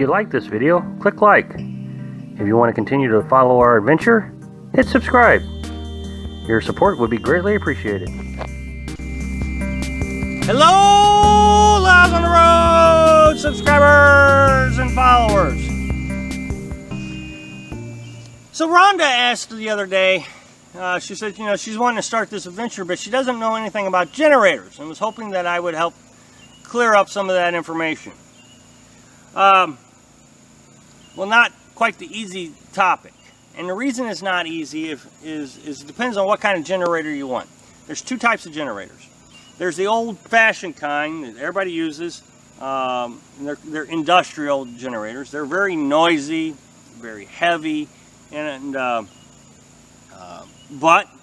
If you like this video, click like. If you want to continue to follow our adventure, hit subscribe. Your support would be greatly appreciated. Hello, Lives on the Road subscribers and followers. So Rhonda asked the other day, she said, she's wanting to start this adventure, but she doesn't know anything about generators, and was hoping that I would help clear up some of that information. Well, not quite the easy topic. And the reason it's not easy is it depends on what kind of generator you want. There's two types of generators. There's the old-fashioned kind that everybody uses. They're industrial generators. They're very noisy, very heavy, but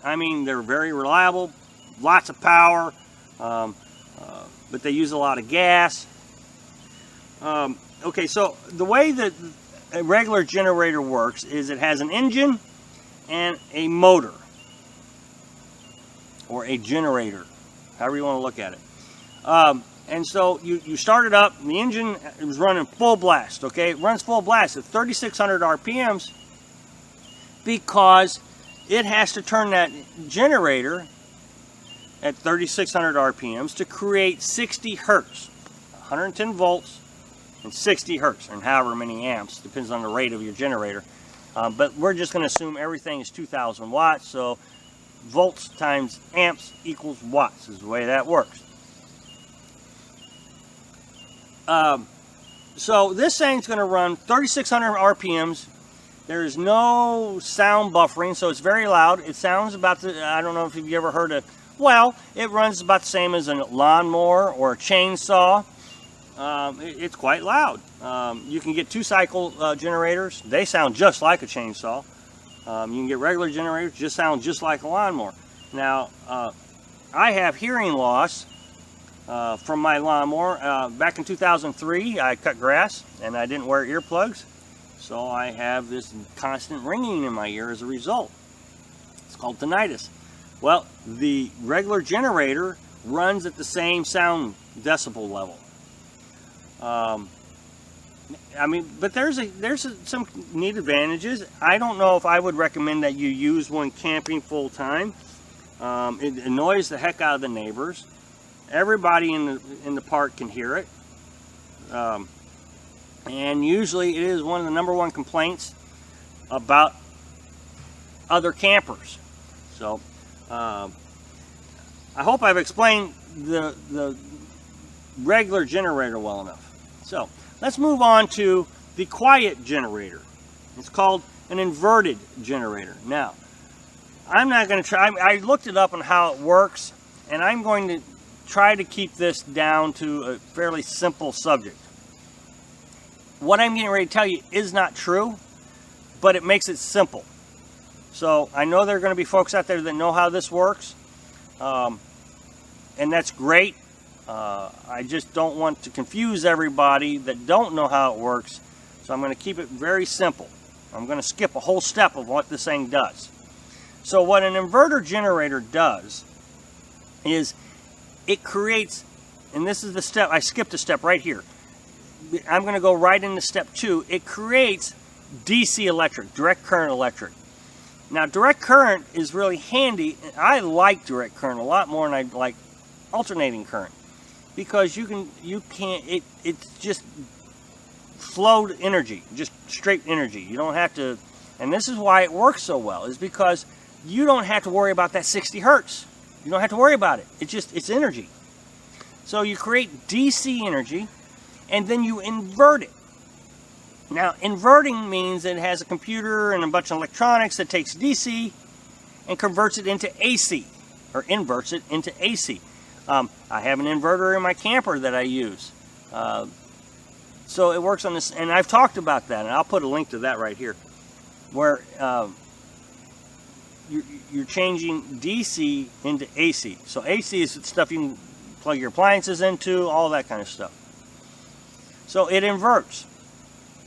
I mean they're very reliable, lots of power, but they use a lot of gas. Okay, so the way that a regular generator works is it has an engine and a motor, or a generator, however you want to look at it. And so you start it up, and the engine is running full blast, okay? It runs full blast at 3,600 RPMs because it has to turn that generator at 3,600 RPMs to create 60 hertz, 110 volts, and 60 hertz, and however many amps, depends on the rate of your generator. But we're just going to assume everything is 2,000 watts, so volts times amps equals watts is the way that works. So this thing's going to run 3,600 RPMs. There is no sound buffering, so it's very loud. It sounds about I don't know if you've ever heard of, well, it runs about the same as a lawnmower or a chainsaw. It's quite loud. You can get two-cycle generators. They sound just like a chainsaw. You can get regular generators, just sound just like a lawnmower. Now, I have hearing loss from my lawnmower. Back in 2003, I cut grass, and I didn't wear earplugs. So I have this constant ringing in my ear as a result. It's called tinnitus. Well, the regular generator runs at the same sound decibel level. I mean, but there's some neat advantages. I don't know if I would recommend that you use one camping full time. It annoys the heck out of the neighbors. Everybody in the park can hear it. And usually it is one of the #1 complaints about other campers. So I hope I've explained the regular generator well enough. So let's move on to the quiet generator. It's called an inverted generator. Now, I'm not going to try, I looked it up on how it works, and I'm going to try to keep this down to a fairly simple subject. What I'm getting ready to tell you is not true, but it makes it simple. So I know there are going to be folks out there that know how this works, and that's great. I just don't want to confuse everybody that don't know how it works, so I'm going to keep it very simple. I'm going to skip a whole step of what this thing does. So what an inverter generator does is it creates, and this is the step, I skipped a step right here. I'm going to go right into step 2. It creates DC electric, direct current electric. Now, direct current is really handy. I like direct current a lot more than I like alternating current, because it's just flowed energy, just straight energy. You don't have to, and this is why it works so well, is because you don't have to worry about that 60 hertz. You don't have to worry about it. It's energy. So you create DC energy, and then you invert it. Now, inverting means it has a computer and a bunch of electronics that takes DC and converts it into AC, or inverts it into AC. I have an inverter in my camper that I use. So it works on this, and I've talked about that, and I'll put a link to that right here, where you're changing DC into AC. So AC is stuff you can plug your appliances into, all that kind of stuff. So it inverts.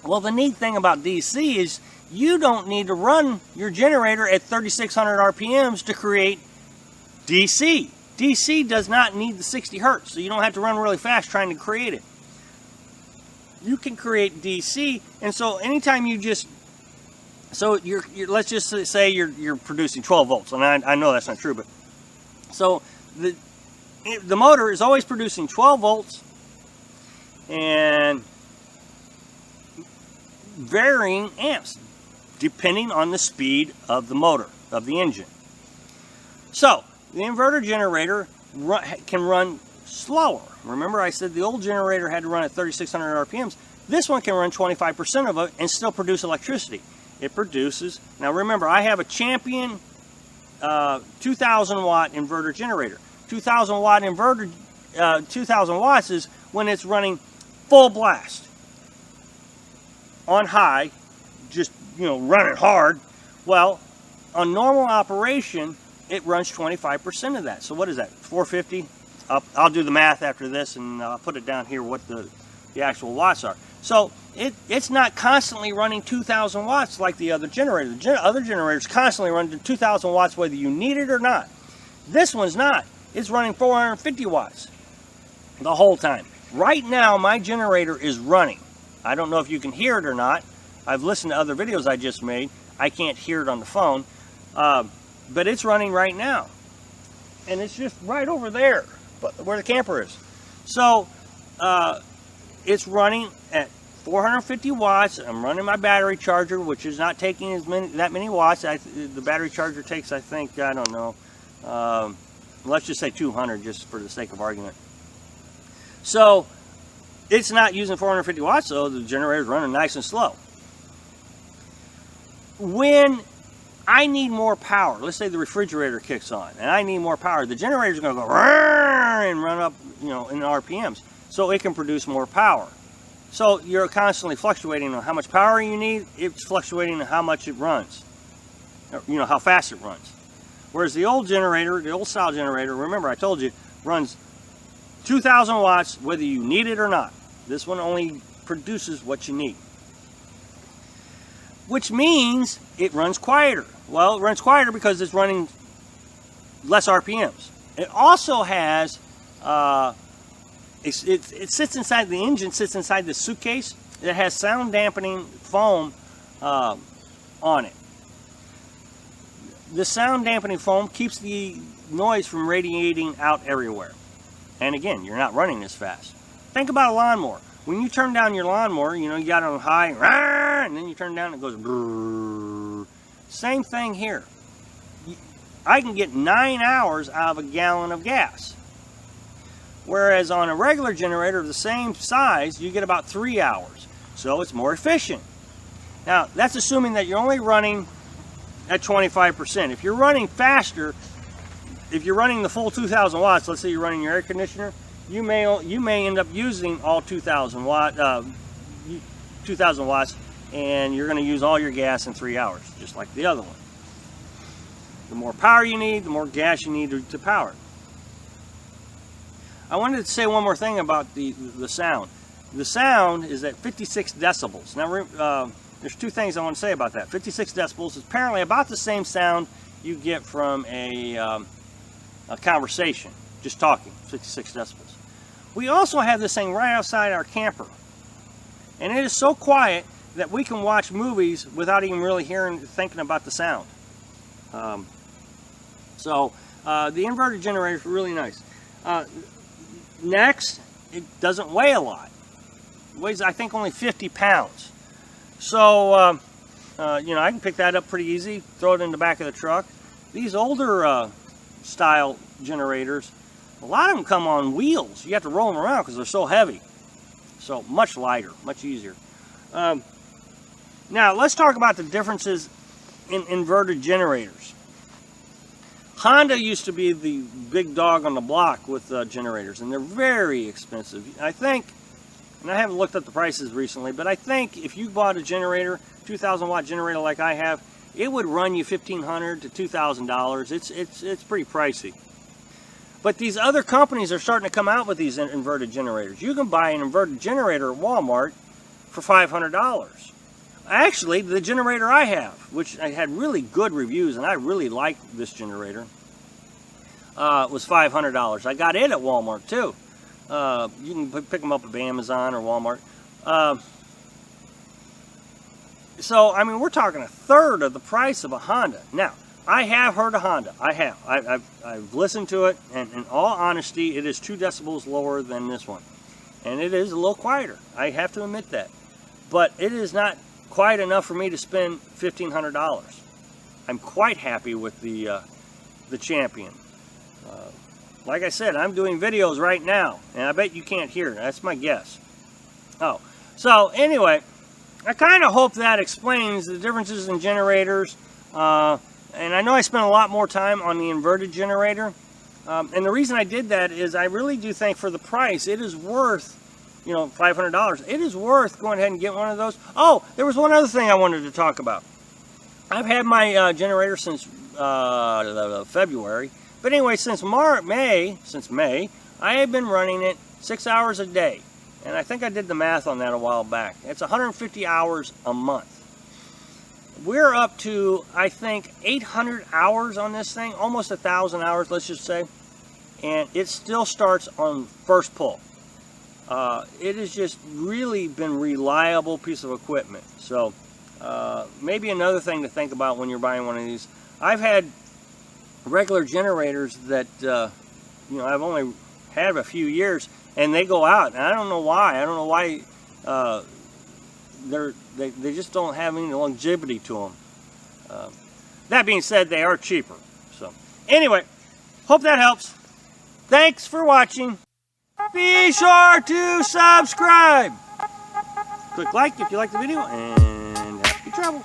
Well, the neat thing about DC is you don't need to run your generator at 3,600 RPMs to create DC. DC does not need the 60 hertz, so you don't have to run really fast trying to create it. you can create DC. And so anytime you just, so you're let's just say you're producing 12 volts, and I know that's not true, but so the motor is always producing 12 volts and varying amps depending on the speed of the motor, of the engine. So the inverter generator can run slower. Remember I said the old generator had to run at 3,600 RPMs. This one can run 25% of it and still produce electricity. It produces, now remember, I have a Champion 2,000 watt inverter generator. 2,000 watt inverter, 2,000 watts is when it's running full blast on high, just, you know, running hard. Well, on normal operation, it runs 25% of that. So what is that, 450? I'll do the math after this, and I'll put it down here what the actual watts are. So it's not constantly running 2,000 watts like the other generator. The other generators constantly run to 2,000 watts whether you need it or not. This one's not. It's running 450 watts the whole time. Right now, my generator is running. I don't know if you can hear it or not. I've listened to other videos I just made. I can't hear it on the phone, but it's running right now. And it's just right over there, where the camper is. So it's running at 450 watts. I'm running my battery charger, which is not taking that many watts. The battery charger takes, I think, I don't know, let's just say 200 just for the sake of argument. So it's not using 450 watts, so the generator's running nice and slow. When I need more power, let's say the refrigerator kicks on and I need more power, the generator's going to go and run up, you know, in RPMs, so it can produce more power. So you're constantly fluctuating on how much power you need. It's fluctuating on how much it runs, you know, how fast it runs. Whereas the old generator, the old style generator, remember I told you, runs 2,000 watts whether you need it or not. This one only produces what you need, which means it runs quieter. Well, it runs quieter because it's running less RPMs. It also has, it sits inside the engine, sits inside the suitcase. It has sound dampening foam on it. The sound dampening foam keeps the noise from radiating out everywhere. And again, you're not running as fast. Think about a lawnmower. When you turn down your lawnmower, you know, you got it on high, and then you turn down and it goes brrr. Same thing here. I can get 9 hours out of a gallon of gas. Whereas on a regular generator of the same size, you get about 3 hours. So it's more efficient. Now, that's assuming that you're only running at 25%. If you're running faster, if you're running the full 2,000 watts, let's say you're running your air conditioner, you may end up using all 2,000 watts, and you're going to use all your gas in 3 hours, just like the other one. The more power you need, the more gas you need to power it. I wanted to say one more thing about the sound. The sound is at 56 decibels. Now, there's two things I want to say about that. 56 decibels is apparently about the same sound you get from a conversation, just talking, 56 decibels. We also have this thing right outside our camper, and it is so quiet that we can watch movies without even really thinking about the sound. So the inverter generator is really nice. Next, it doesn't weigh a lot. It weighs, I think, only 50 pounds. So you know, I can pick that up pretty easy, throw it in the back of the truck. These older style generators, a lot of them come on wheels. You have to roll them around because they're so heavy. So much lighter, much easier. Now let's talk about the differences in inverter generators. Honda used to be the big dog on the block with generators, and they're very expensive. I think, and I haven't looked up the prices recently, but I think if you bought a generator, 2,000 watt generator like I have, it would run you $1,500 to $2,000. It's pretty pricey. But these other companies are starting to come out with these inverted generators. You can buy an inverted generator at Walmart for $500. Actually, the generator I have, which I had really good reviews, and I really like this generator, was $500. I got it at Walmart too. You can pick them up at Amazon or Walmart. So, I mean, we're talking a third of the price of a Honda. Now, I have heard a Honda. I have. I've listened to it, and in all honesty, it is 2 decibels lower than this one. And it is a little quieter. I have to admit that. But it is not quite enough for me to spend $1,500. I'm quite happy with the Champion. Like I said, I'm doing videos right now, and I bet you can't hear it. That's my guess. Oh, so anyway, I kind of hope that explains the differences in generators. And I know I spent a lot more time on the inverted generator. And the reason I did that is I really do think for the price, it is worth, you know, $500. It is worth going ahead and get one of those. Oh, there was one other thing I wanted to talk about. I've had my generator since February. But anyway, since May, I have been running it 6 hours a day. And I think I did the math on that a while back. It's 150 hours a month. We're up to, I think, 800 hours on this thing, almost 1,000 hours, let's just say. And it still starts on first pull. It has just really been a reliable piece of equipment. So maybe another thing to think about when you're buying one of these. I've had regular generators that, you know, I've only had a few years, and they go out, and I don't know why. I don't know why they just don't have any longevity to them. That being said, they are cheaper. So anyway, hope that helps. Thanks for watching. Be sure to subscribe. Click like if you like the video, and happy travels.